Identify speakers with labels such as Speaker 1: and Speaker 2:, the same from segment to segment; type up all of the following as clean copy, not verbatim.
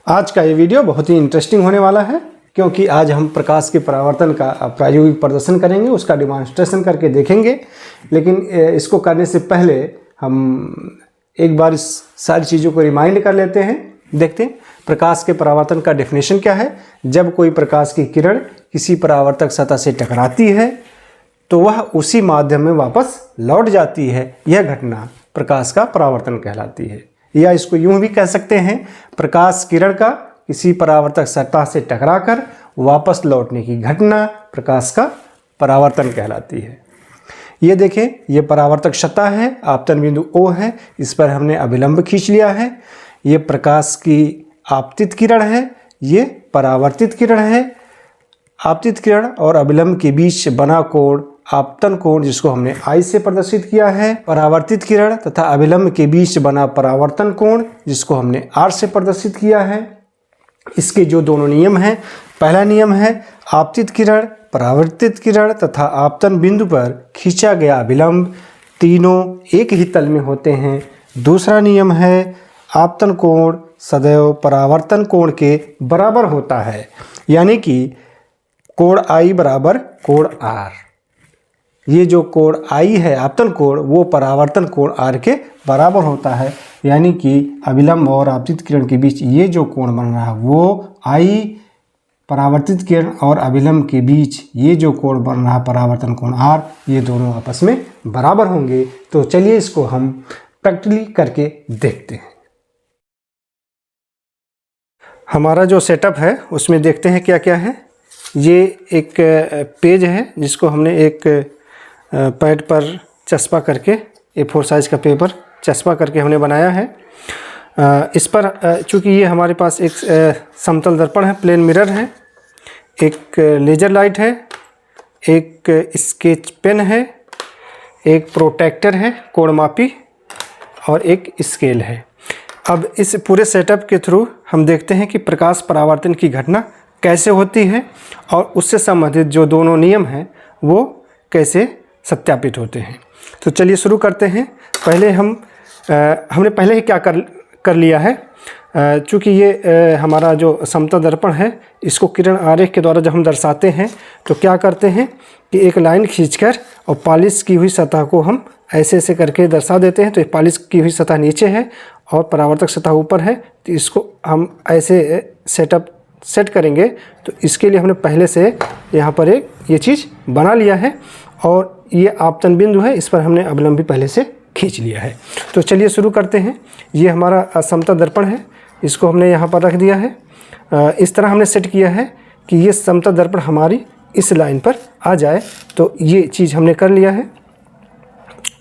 Speaker 1: आज का ये वीडियो बहुत ही इंटरेस्टिंग होने वाला है, क्योंकि आज हम प्रकाश के परावर्तन का प्रायोगिक प्रदर्शन करेंगे, उसका डिमॉन्स्ट्रेशन करके देखेंगे। लेकिन इसको करने से पहले हम एक बार इस सारी चीज़ों को रिमाइंड कर लेते हैं। देखते हैं प्रकाश के परावर्तन का डेफिनेशन क्या है। जब कोई प्रकाश की किरण किसी परावर्तक सतह से टकराती है तो वह उसी माध्यम में वापस लौट जाती है। यह घटना प्रकाश का परावर्तन कहलाती है। या इसको यूं भी कह सकते हैं, प्रकाश किरण का किसी परावर्तक सतह से टकराकर वापस लौटने की घटना प्रकाश का परावर्तन कहलाती है। ये देखें, ये परावर्तक सतह है, आपतन बिंदु O है, इस पर हमने अभिलंब खींच लिया है। ये प्रकाश की आपतित किरण है, ये परावर्तित किरण है। आपतित किरण और अभिलंब के बीच बना कोण आपतन कोण, जिसको हमने I से प्रदर्शित किया है। परावर्तित किरण तथा अभिलंब के बीच बना परावर्तन कोण, जिसको हमने R से प्रदर्शित किया है। इसके जो दोनों नियम हैं, पहला नियम है आपतित किरण, परावर्तित किरण तथा आपतन बिंदु पर खींचा गया अभिलंब तीनों एक ही तल में होते हैं। दूसरा नियम है आपतन कोण सदैव परावर्तन कोण के बराबर होता है, यानी कि कोण I बराबर कोण R। ये जो कोण I है आपतन कोण, वो परावर्तन कोण R के बराबर होता है, यानी कि अभिलंब और आपतित किरण के बीच ये जो कोण बन रहा है वो I, परावर्तित किरण और अभिलंब के बीच ये जो कोण बन रहा है परावर्तन कोण R, ये दोनों आपस में बराबर होंगे। तो चलिए इसको हम प्रैक्टिकली करके देखते हैं। हमारा जो सेटअप है उसमें देखते हैं क्या क्या है। ये एक पेज है जिसको हमने एक पैड पर चस्पा करके, A4 साइज़ का पेपर चस्पा करके हमने बनाया है। इस पर चूँकि ये हमारे पास एक समतल दर्पण है, प्लेन मिरर है, एक लेज़र लाइट है, एक स्केच पेन है, एक प्रोट्रैक्टर है कोणमापी और एक स्केल है। अब इस पूरे सेटअप के थ्रू हम देखते हैं कि प्रकाश परावर्तन की घटना कैसे होती है और उससे संबंधित जो दोनों नियम हैं वो कैसे सत्यापित होते हैं। तो चलिए शुरू करते हैं। पहले हमने पहले ही क्या कर लिया है, चूँकि ये हमारा जो समतल दर्पण है, इसको किरण आरेख के द्वारा जब हम दर्शाते हैं तो क्या करते हैं कि एक लाइन खींचकर और पॉलिश की हुई सतह को हम ऐसे ऐसे करके दर्शा देते हैं। तो ये पॉलिश की हुई सतह नीचे है और परावर्तक सतह ऊपर है, तो इसको हम ऐसे सेट करेंगे। तो इसके लिए हमने पहले से यहाँ पर एक ये चीज़ बना लिया है और ये आपतन बिंदु है, इस पर हमने अभिलंब भी पहले से खींच लिया है। तो चलिए शुरू करते हैं। ये हमारा समतल दर्पण है, इसको हमने यहाँ पर रख दिया है। इस तरह हमने सेट किया है कि ये समतल दर्पण हमारी इस लाइन पर आ जाए। तो ये चीज़ हमने कर लिया है।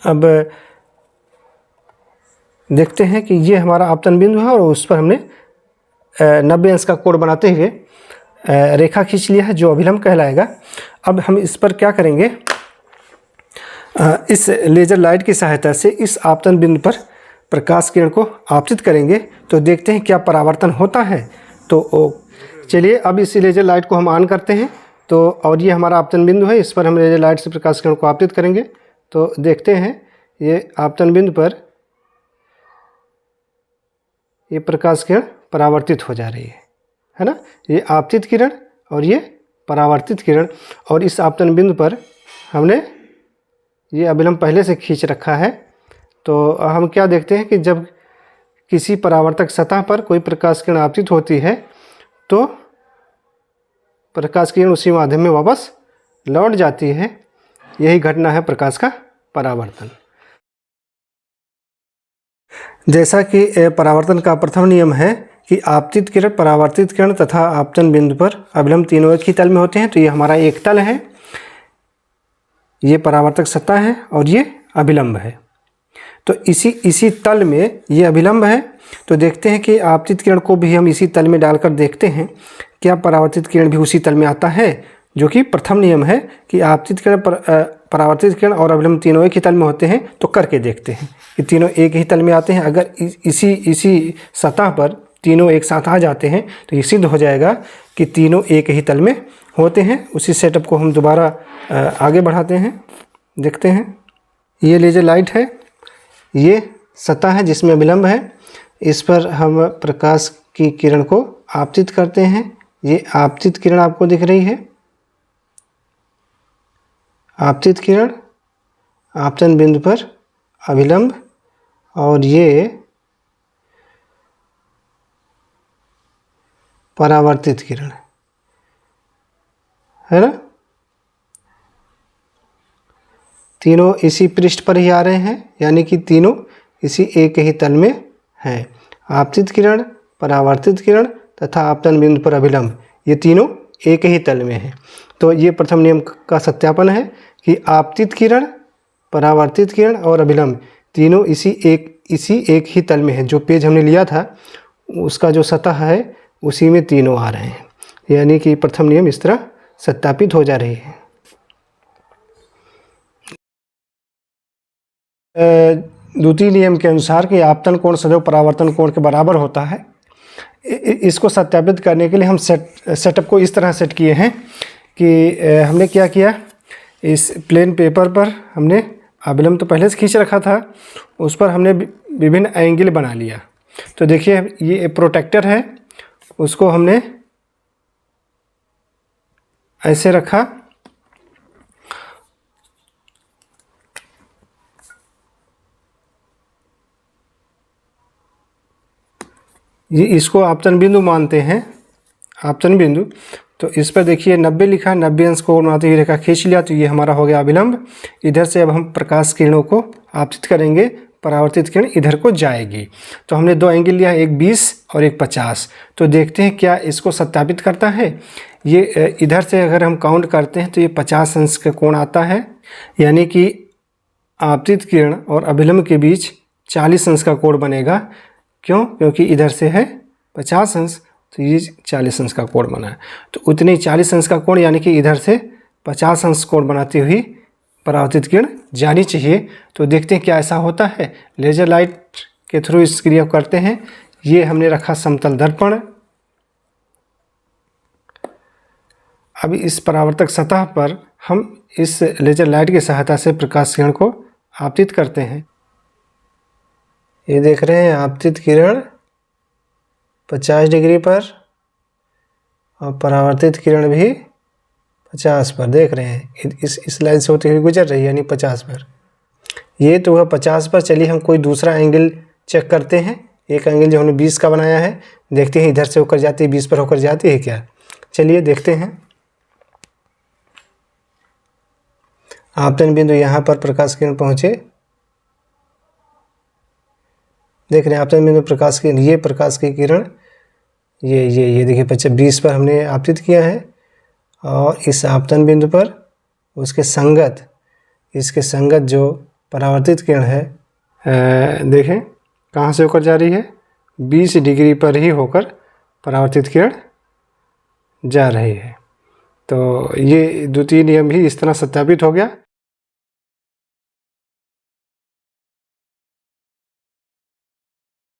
Speaker 1: अब देखते हैं कि ये हमारा आपतन बिंदु है और उस पर हमने 90 अंश का कोण बनाते हुए रेखा खींच लिया है, जो अभिलंब कहलाएगा। अब हम इस पर क्या करेंगे, इस लेज़र लाइट की सहायता से इस आपतन बिंदु पर प्रकाश किरण को आपतित करेंगे तो देखते हैं क्या परावर्तन होता है। तो चलिए अब इस लेज़र लाइट को हम ऑन करते हैं। तो और ये हमारा आपतन बिंदु है, इस पर हम लेज़र लाइट से प्रकाश किरण को आपतित करेंगे। तो देखते हैं ये आपतन बिंदु पर ये प्रकाश किरण परावर्तित हो जा रही है ना। ये आपतित किरण और ये परावर्तित किरण, और इस आपतन बिंदु पर हमने ये अभिलंब पहले से खींच रखा है। तो हम क्या देखते हैं कि जब किसी परावर्तक सतह पर कोई प्रकाश किरण आपतित होती है तो प्रकाश किरण उसी माध्यम में वापस लौट जाती है। यही घटना है प्रकाश का परावर्तन। जैसा कि परावर्तन का प्रथम नियम है कि आपतित किरण, परावर्तित किरण तथा आपतन बिंदु पर अभिलंब तीनों एक ही तल में होते हैं। तो ये हमारा एक तल है, ये परावर्तक सतह है और ये अभिलंब है। तो इसी तल में ये अभिलंब है। तो देखते हैं कि आपतित किरण को भी हम इसी तल में डालकर देखते हैं क्या परावर्तित किरण भी उसी तल में आता है, जो कि प्रथम नियम है कि आपतित किरण, परावर्तित किरण और अभिलंब तीनों एक ही तल में होते हैं। तो करके देखते हैं कि तीनों एक ही तल में आते हैं। अगर इसी सतह पर तीनों एक साथ आ जाते हैं तो ये सिद्ध हो जाएगा कि तीनों एक ही तल में होते हैं। उसी सेटअप को हम दोबारा आगे बढ़ाते हैं, देखते हैं। ये लेज़र लाइट है, ये सतह है जिसमें अभिलंब है, इस पर हम प्रकाश की किरण को आपतित करते हैं। ये आपतित किरण आपको दिख रही है, आपतित किरण, आपतन बिंदु पर अभिलंब, और ये परावर्तित किरण है ना। तीनों इसी पृष्ठ पर ही आ रहे हैं, यानी कि तीनों इसी एक ही तल में हैं। आपतित किरण, परावर्तित किरण तथा आपतन बिंदु पर अभिलंब, ये तीनों एक ही तल में हैं। तो ये प्रथम नियम का सत्यापन है कि आपतित किरण, परावर्तित किरण और अभिलंब तीनों इसी एक ही तल में है। जो पेज हमने लिया था उसका जो सतह है उसी में तीनों आ रहे हैं, यानी कि प्रथम नियम इस तरह सत्यापित हो जा रही है। द्वितीय नियम के अनुसार कि आपतन कोण सदैव परावर्तन कोण के बराबर होता है, इसको सत्यापित करने के लिए हम सेटअप को इस तरह सेट किए हैं कि हमने क्या किया, इस प्लेन पेपर पर हमने अभिलंब तो पहले से खींच रखा था, उस पर हमने विभिन्न एंगल बना लिया। तो देखिए ये प्रोटेक्टर है, उसको हमने ऐसे रखा, ये इसको आपतन बिंदु मानते हैं, आपतन बिंदु। तो इस पर देखिए 90 लिखा, 90 अंश कोण बनाते हुए रेखा खींच लिया, तो ये हमारा हो गया अभिलंब। इधर से अब हम प्रकाश किरणों को आपतित करेंगे, परावर्तित किरण इधर को जाएगी। तो हमने दो एंगल लिया, एक 20 और एक 50। तो देखते हैं क्या इसको सत्यापित करता है। ये इधर से अगर हम काउंट करते हैं तो ये 50 अंश का कोण आता है, यानी कि आपतित किरण और अभिलंब के बीच 40 अंश का कोण बनेगा। क्यों? क्योंकि इधर से है 50 अंश, तो ये 40 अंश का कोण बना है। तो उतने ही 40 अंश का कोण, यानी कि इधर से 50 अंश कोण बनाती हुई परावर्तित किरण जानी चाहिए। तो देखते हैं क्या ऐसा होता है। लेजर लाइट के थ्रू इस क्रिया को करते हैं। ये हमने रखा समतल दर्पण। अभी इस परावर्तक सतह पर हम इस लेजर लाइट की सहायता से प्रकाश किरण को आपतित करते हैं। ये देख रहे हैं आपतित किरण 50 डिग्री पर और परावर्तित किरण भी 50 पर, देख रहे हैं इस लाइन से होते हुए गुजर रही है, यानी 50 पर। ये तो हुआ 50 पर। चलिए हम कोई दूसरा एंगल चेक करते हैं। एक एंगल जो हमने 20 का बनाया है, देखते हैं इधर से होकर जाती है, 20 पर होकर जाती है क्या। चलिए देखते हैं। आपतन बिंदु यहाँ पर प्रकाश किरण पहुँचे, देख रहे हैं आपतन बिंदु प्रकाश की, ये प्रकाश की किरण ये देखिए 20 पर हमने आपतित किया है, और इस आपतन बिंदु पर उसके संगत, इसके संगत जो परावर्तित किरण है, देखें कहाँ से होकर जा रही है, 20 डिग्री पर ही होकर परावर्तित किरण जा रही है। तो ये द्वितीय नियम भी इस तरह सत्यापित हो गया।